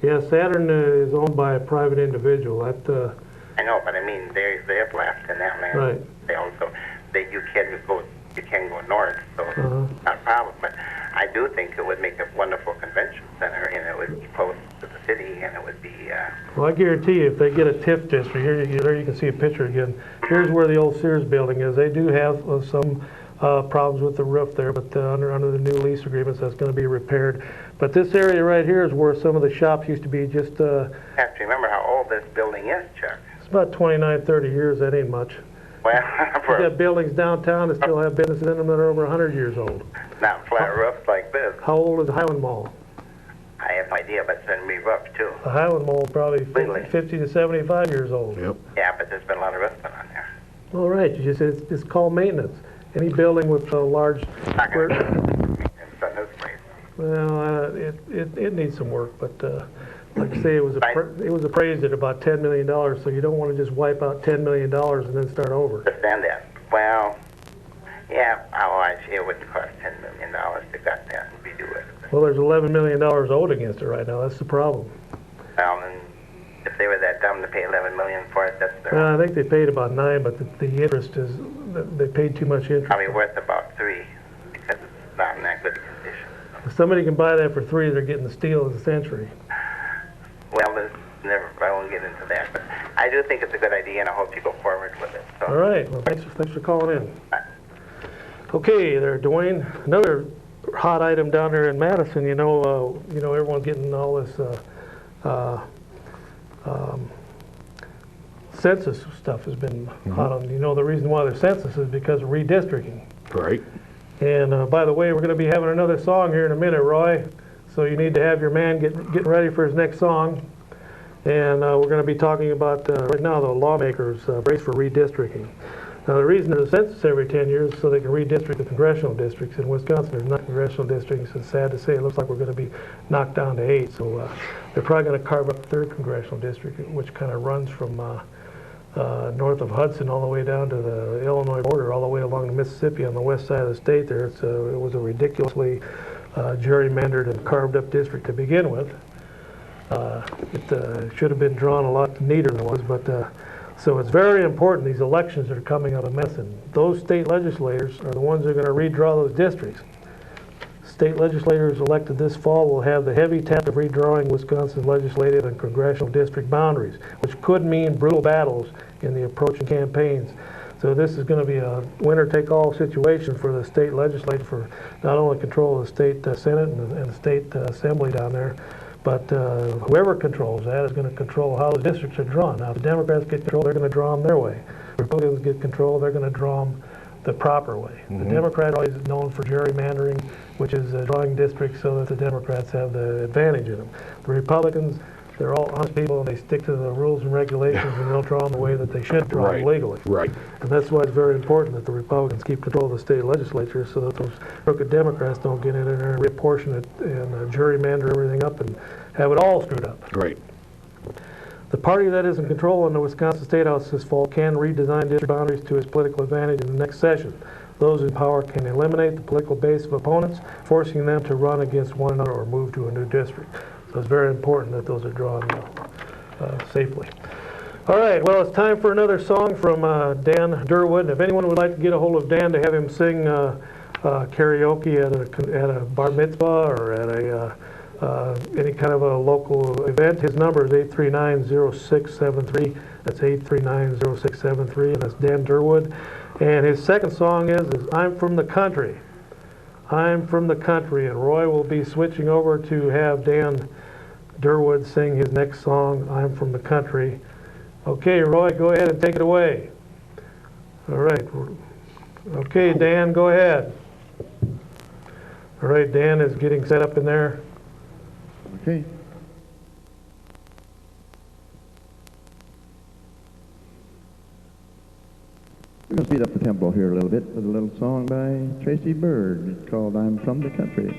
Yeah, Saturn is owned by a private individual. That, I know, but I mean, they're left in that land. Right. They also, you can go north, so it's not a problem. But I do think it would make a wonderful convention center, and it would be close to the city, and it would be, well, I guarantee you, if they get a TIF district, there you can see a picture again. Here's where the old Sears building is. They do have some problems with the roof there, but under the new lease agreements, that's going to be repaired. But this area right here is where some of the shops used to be. Just you have to remember how old this building is, Chuck. it's about 29, 30 years. That ain't much. Well, You got buildings downtown that still have businesses in them that are over 100 years old. not flat roofs like this. How old is the Highland Mall? I have no idea, but it's been re-roofed too. The Highland Mall is probably Really? 50 to 75 years old. Yep. Yeah, but there's been a lot of roofing on there. All right, it's called maintenance. Any building with a large Not square, gonna it's on this place. well, it needs some work, but like I say, it was appraised at about $10 million, so you don't want to just wipe out $10 million and then start over. Understand that. Well, yeah, it wouldn't cost $10 million to gut that and redo it. Well, there's $11 million owed against it right now. That's the problem. Well, and if they were that dumb to pay $11 million for it, that's their I think they paid about 9, but the interest is, they paid too much interest. probably worth about 3 because it's not in that good condition. If somebody can buy that for 3, they're getting the steal of the century. Well, I won't get into that, but I do think it's a good idea, and I hope you go forward with it. So. All right, well, thanks for calling in. Okay, there, Dwayne. Another hot item down there in Madison. You know, everyone's getting all this census stuff has been hot on. You know, the reason why there's census is because of redistricting. Right. And by the way, we're going to be having another song here in a minute, Roy. So you need to have your man getting ready for his next song. And we're going to be talking about, right now, the lawmakers brace for redistricting. Now, the reason there's a census every 10 years is so they can redistrict the congressional districts. In Wisconsin, there's 9 congressional districts. It's sad to say, it looks like we're going to be knocked down to 8. So they're probably going to carve up the 3rd congressional district, which kind of runs from north of Hudson all the way down to the Illinois border, all the way along the Mississippi on the west side of the state there. It was a ridiculously gerrymandered and carved up district to begin with. It should have been drawn a lot neater than it was, but so it's very important, these elections that are coming out of Madison. Those state legislators are the ones that are going to redraw those districts. State legislators elected this fall will have the heavy task of redrawing Wisconsin's legislative and congressional district boundaries, which could mean brutal battles in the approaching campaigns. So this is going to be a winner-take-all situation for the state legislature for not only control of the state Senate and the state Assembly down there, but whoever controls that is going to control how the districts are drawn. Now, if the Democrats get control, they're going to draw them their way. If Republicans get control, they're going to draw them the proper way. The Democrats are always known for gerrymandering, which is drawing districts so that the Democrats have the advantage in them. The Republicans, they're all honest people, and they stick to the rules and regulations, and they'll draw them the way that they should draw them legally. Right. And that's why it's very important that the Republicans keep control of the state legislature so that those crooked Democrats don't get in there and reapportion it and gerrymander everything up and have it all screwed up. Right. The party that is in control in the Wisconsin State House this fall can redesign district boundaries to its political advantage in the next session. Those in power can eliminate the political base of opponents, forcing them to run against one another or move to a new district. So it's very important that those are drawn safely. All right, well, it's time for another song from Dan Durwood. If anyone would like to get a hold of Dan to have him sing karaoke at a bar mitzvah or at any kind of a local event, his number is 839-0673. That's 839-0673, and that's Dan Durwood. And his second song is I'm From the Country. I'm From the Country, and Roy will be switching over to have Dan Durwood sing his next song, I'm From the Country. Okay, Roy, go ahead and take it away. All right. Okay, Dan, go ahead. All right, Dan is getting set up in there. Okay. We're going to speed up the tempo here a little bit with a little song by Tracy Byrd. It's called I'm From the Country.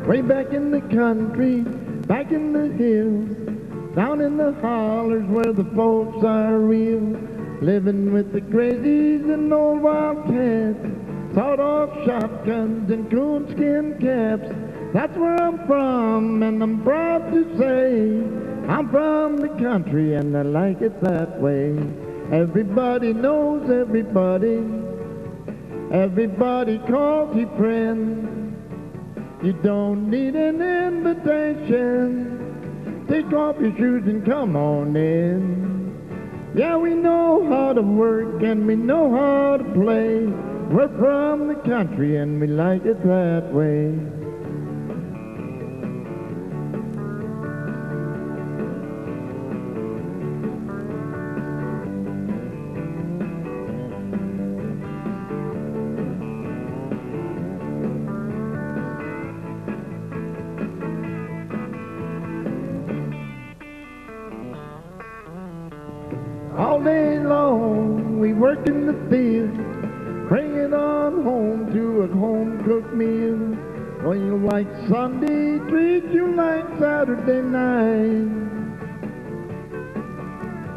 Way back in the country, back in the hills, Down in the hollers where the folks are real, living with the crazies and old wildcats, sawed-off shotguns and coonskin caps. That's where I'm from, and I'm proud to say I'm from the country, and I like it that way. Everybody knows everybody. Everybody calls you friend. You don't need an invitation. Take off your shoes and come on in. Yeah, we know how to work and we know how to play. We're from the country and we like it that way. All day long we work in the field, bring it on home to a home-cooked meal. When you like Sunday, treat you like Saturday night.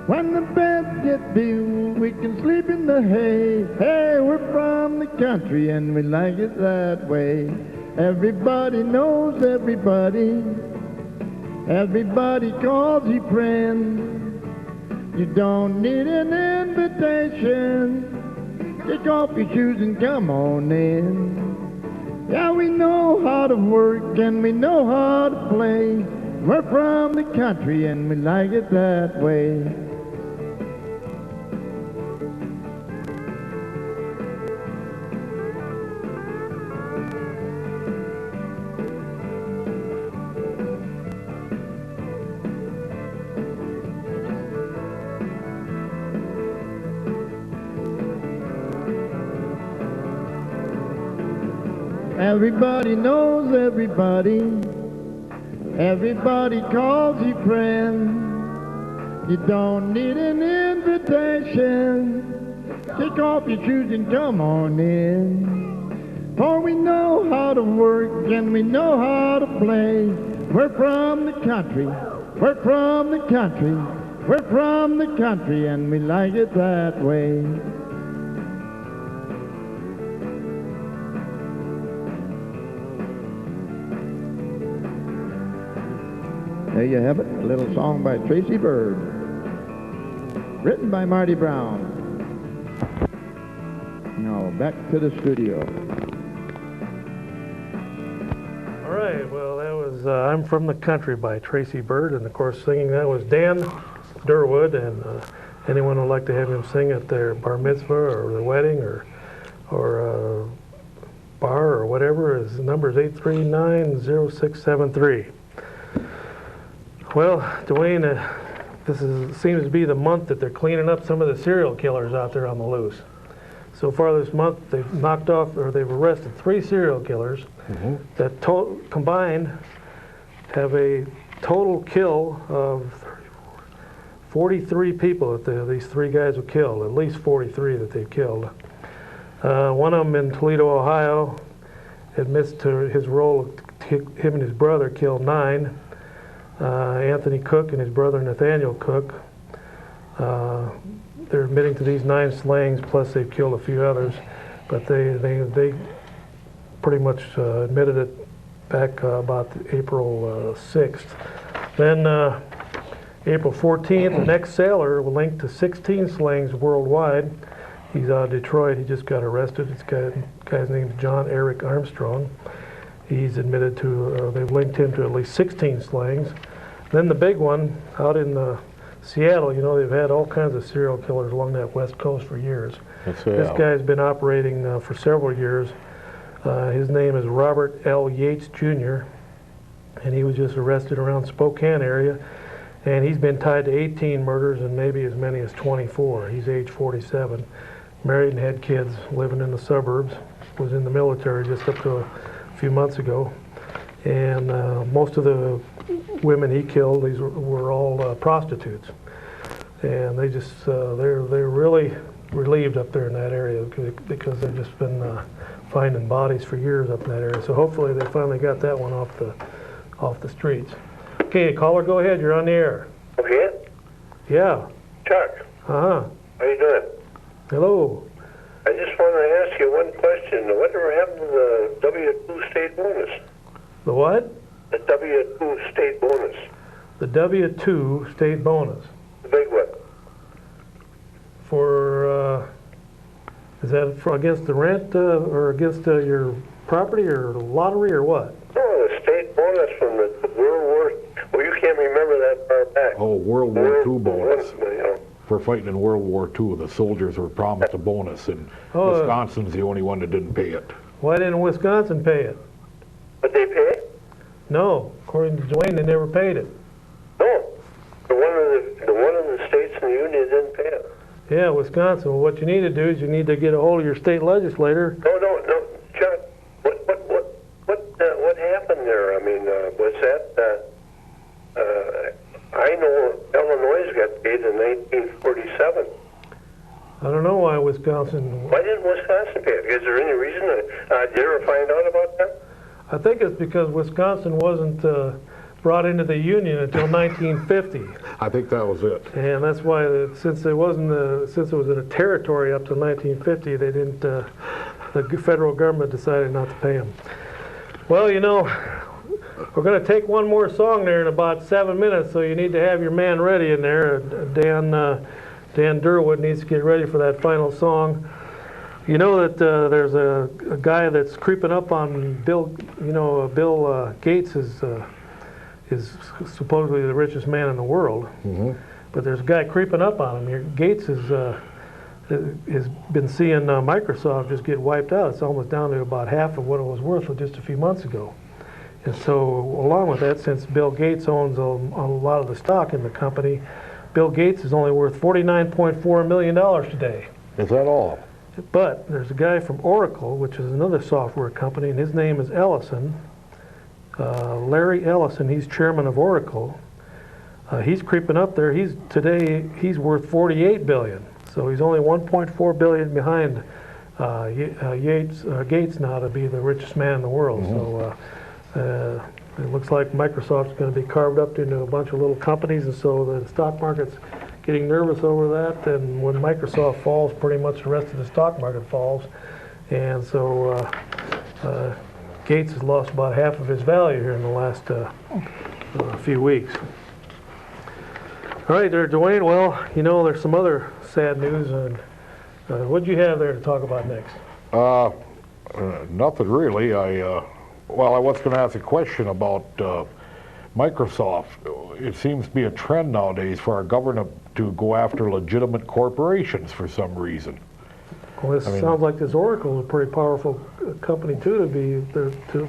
When the beds get filled, we can sleep in the hay. Hey, we're from the country and we like it that way. Everybody knows everybody. Everybody calls you friend. You don't need an invitation. Take off your shoes and come on in. Yeah, we know how to work and we know how to play. We're from the country and we like it that way. Everybody knows everybody. Everybody calls you friend. You don't need an invitation. Take off your shoes and come on in. For we know how to work and we know how to play. We're from the country. We're from the country. We're from the country and we like it that way. There you have it, a little song by Tracy Byrd, written by Marty Brown. Now, back to the studio. All right, well, that was I'm From the Country by Tracy Byrd, and of course singing that was Dan Durwood, and anyone would like to have him sing at their bar mitzvah or their wedding or bar or whatever, his number is 839-0673. Well, Dwayne, seems to be the month that they're cleaning up some of the serial killers out there on the loose. So far this month, they've knocked off, or they've arrested 3 serial killers that combined have a total kill of 43 people that these 3 guys have killed, at least 43 that they've killed. One of them in Toledo, Ohio, admits to his role. Him and his brother killed 9. Anthony Cook and his brother Nathaniel Cook. They're admitting to these 9 slayings, plus they've killed a few others, but they pretty much admitted it back about April 6th. Then April 14th, the next sailor was linked to 16 slayings worldwide. He's out of Detroit. He just got arrested. This guy's name is John Eric Armstrong. He's admitted to, they've linked him to at least 16 slayings. Then the big one out in Seattle, you know, they've had all kinds of serial killers along that west coast for years. This guy's been operating for several years. His name is Robert L. Yates Jr., and he was just arrested around Spokane area, and he's been tied to 18 murders and maybe as many as 24. He's age 47, married and had kids, living in the suburbs, was in the military just up to a few months ago. And most of the women he killed, these were all prostitutes, and they just they're really relieved up there in that area because they've just been finding bodies for years up in that area. So hopefully they finally got that one off the streets. Okay, caller, go ahead. You're on the air. Okay, Yeah. Chuck, Uh-huh. how you doing? Hello. I just wanted to ask you one question. Whatever happened to the W-2 state bonus? The what? The W-2 state bonus, The W-2 state bonus the big one. for, is that for against the rent or against your property or lottery or what? No, the state bonus from the World War. Well, you can't remember that far back. Oh, World War II bonus. You know. For fighting in World War II, the soldiers were promised a bonus, and Oh, Wisconsin's the only one that didn't pay it. Why didn't Wisconsin pay it? But they pay? No. According to Dwayne, they never paid it. No. The one of the states in the union didn't pay it. Yeah, Wisconsin. Well, what you need to do is you need to get a hold of your state legislator. No, Chuck. What happened there? I mean, was that? I know Illinois got paid in 1947. I don't know why Wisconsin. Why didn't Wisconsin pay it? Is there any reason? Did you ever find out about that? I think it's because Wisconsin wasn't brought into the Union until 1950, I think that was it. and that's why since it was in a territory up to 1950, they didn't. The federal government decided not to pay them. Well, you know, we're going to take one more song there in about 7 minutes, so you need to have your man ready in there. Dan Durwood needs to get ready for that final song. You know that there's a guy that's creeping up on Bill. You know, Bill Gates is supposedly the richest man in the world. Mm-hmm. But there's a guy creeping up on him here. Gates has been seeing Microsoft just get wiped out. It's almost down to about half of what it was worth just a few months ago. And so, along with that, since Bill Gates owns a lot of the stock in the company, Bill Gates is only worth $49.4 million today. Is that all? But there's a guy from Oracle, which is another software company, and his name is Ellison. Larry Ellison, he's chairman of Oracle. He's creeping up there. Today he's worth $48 billion. So he's only $1.4 billion behind Gates now to be the richest man in the world. Mm-hmm. So it looks like Microsoft's going to be carved up into a bunch of little companies, and so the stock market's getting nervous over that. And when Microsoft falls, pretty much the rest of the stock market falls. And so Gates has lost about half of his value here in the last few weeks. All right, there, Dwayne. Well, you know, there's some other sad news. And what'd you have there to talk about next? Nothing really. I was going to ask a question about Microsoft. It seems to be a trend nowadays for our government to go after legitimate corporations for some reason. Well, this sounds like this Oracle is a pretty powerful company too,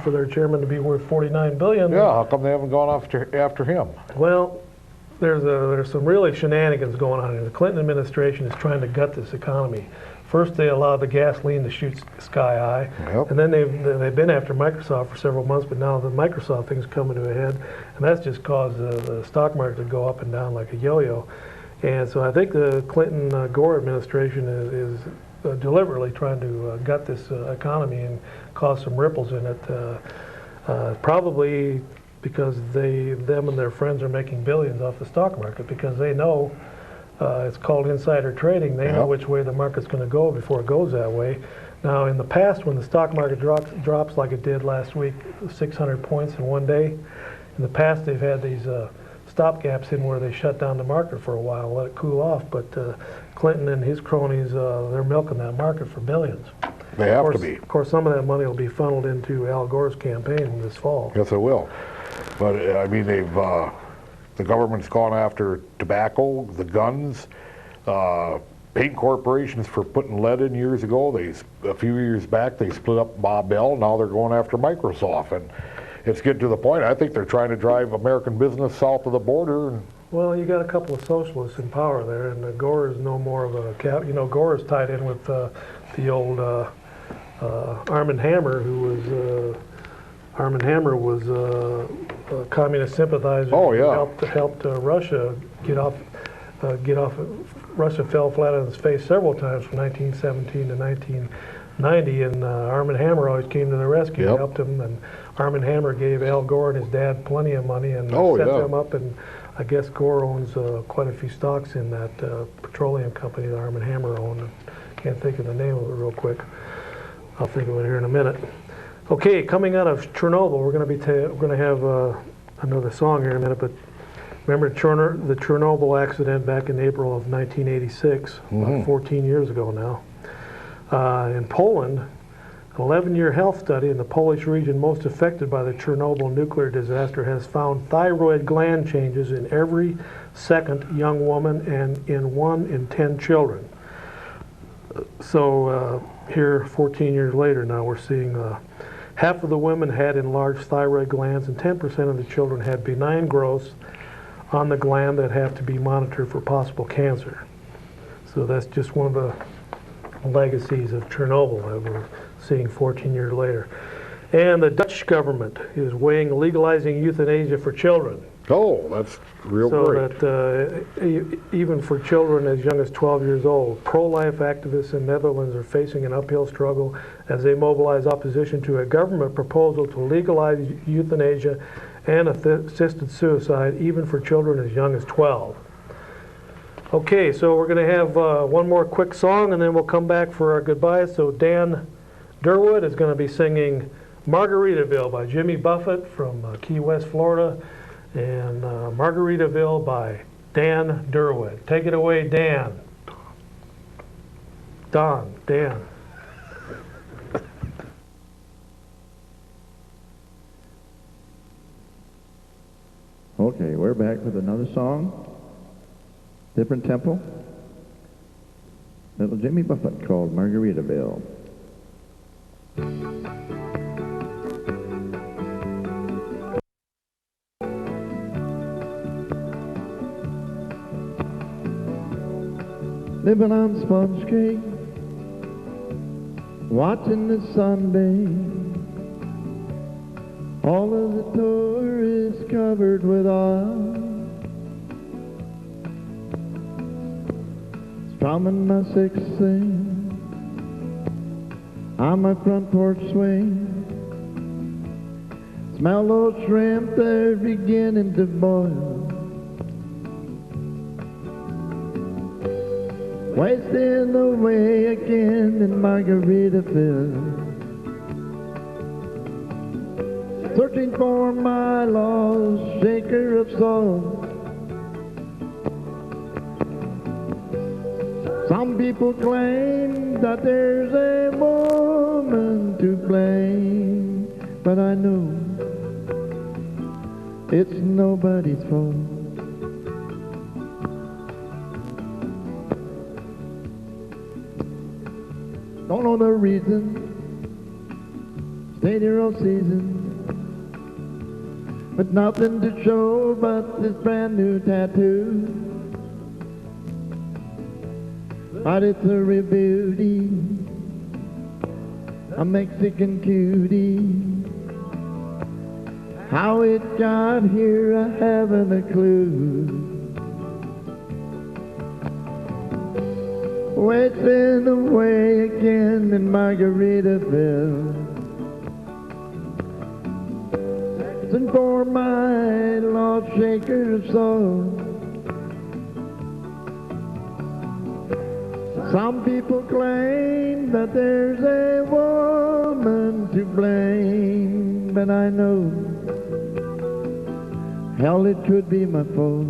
for their chairman to be worth $49 billion. Yeah, how come they haven't gone after him? Well, there's some really shenanigans going on here. The Clinton administration is trying to gut this economy. First, they allowed the gasoline to shoot sky high, Yep. and then they've been after Microsoft for several months. But now the Microsoft thing's coming to a head, and that's just caused the stock market to go up and down like a yo-yo. And so I think the Clinton-Gore administration is deliberately trying to gut this economy and cause some ripples in it. Probably because them and their friends are making billions off the stock market, because they know. It's called insider trading. They know which way the market's going to go before it goes that way. Now, in the past, when the stock market drops like it did last week, 600 points in one day, in the past they've had these stopgaps in where they shut down the market for a while, let it cool off. But Clinton and his cronies, they're milking that market for billions. They have to be. Of course, some of that money will be funneled into Al Gore's campaign this fall. Yes, it will. But I mean, the government's gone after tobacco, the guns, paint corporations for putting lead in years ago. A few years back, they split up Ma Bell. Now they're going after Microsoft. And it's getting to the point, I think they're trying to drive American business south of the border. Well, you got a couple of socialists in power there, and Gore is no more of a cap. You know, Gore is tied in with the old Armand Hammer, who was... Armand Hammer was a communist sympathizer. Oh, yeah. Helped Russia get off. Russia fell flat on its face several times from 1917 to 1990, and Armand Hammer always came to the rescue, Yep. helped him. And Armand Hammer gave Al Gore and his dad plenty of money and set them up. And I guess Gore owns quite a few stocks in that petroleum company that Arm & Hammer owned. Can't think of the name of it real quick. I'll think of it here in a minute. Okay, coming out of Chernobyl, we're going to have another song here in a minute, but remember the Chernobyl accident back in April of 1986, about 14 years ago now. In Poland, an 11-year health study in the Polish region most affected by the Chernobyl nuclear disaster has found thyroid gland changes in every second young woman and in 1 in 10 children. So here, 14 years later now, we're seeing half of the women had enlarged thyroid glands and 10% of the children had benign growths on the gland that have to be monitored for possible cancer. So that's just one of the legacies of Chernobyl that we're seeing 14 years later. And the Dutch government is weighing legalizing euthanasia for children. Oh, that's real great. So that even for children as young as 12 years old, pro-life activists in Netherlands are facing an uphill struggle as they mobilize opposition to a government proposal to legalize euthanasia and assisted suicide even for children as young as 12. Okay, so we're going to have one more quick song and then we'll come back for our goodbyes. So Dan Durwood is going to be singing Margaritaville by Jimmy Buffett from Key West, Florida, and Margaritaville by Dan Durwood. Take it away, Dan. Dan. Okay, we're back with another song. Different tempo. Little Jimmy Buffett called Margaritaville. Living on sponge cake, watching the sun bathe. All of the tourists covered with oil. Strumming my sixth string on my front porch swing. Smell those shrimp, they're beginning to boil. Wasting away again in Margaritaville. Searching for my lost shaker of soul. Some people claim that there's a woman to blame, but I know it's nobody's fault. Don't know the reason, stayed here all season, but nothing to show but this brand new tattoo. But it's a real beauty, a Mexican cutie. How it got here, I haven't a clue. Wasting away again in Margaritaville. Searching for my lost shaker of soul. Some people claim that there's a woman to blame, but I know, hell, it could be my fault.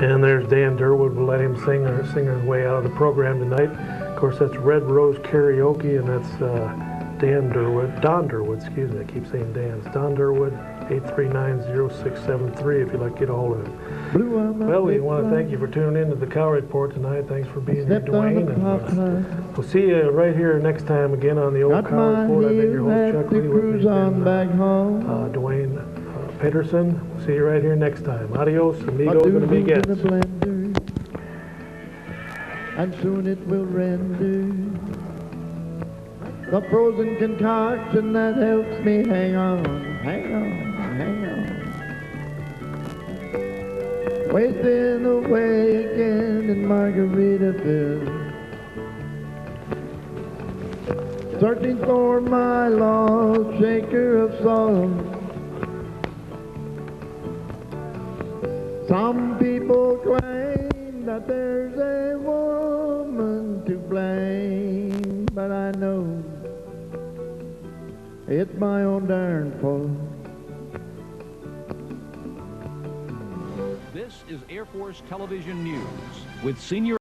And there's Dan Durwood. We'll let him sing his way out of the program tonight. Of course, that's Red Rose Karaoke, and that's Don Durwood, excuse me, I keep saying Dan. It's Don Durwood, 839-0673 if you'd like to get a hold of him. Well, we want to thank you for tuning in to the Cow Report tonight. Thanks for being here, Dwayne. And we'll see you right here next time again on the old Cow Report. I've been your host, Chuck Lee, with me, Dwayne Peterson. We'll see you right here next time. Adios, amigos, and amiguettes. And soon it will render the frozen concoction that helps me hang on, hang on, hang on. Wasting away again in Margaritaville, searching for my lost shaker of salt. Some people claim that there's a woman to blame, but I know it's my own darn fault. This is Air Force Television News with Senior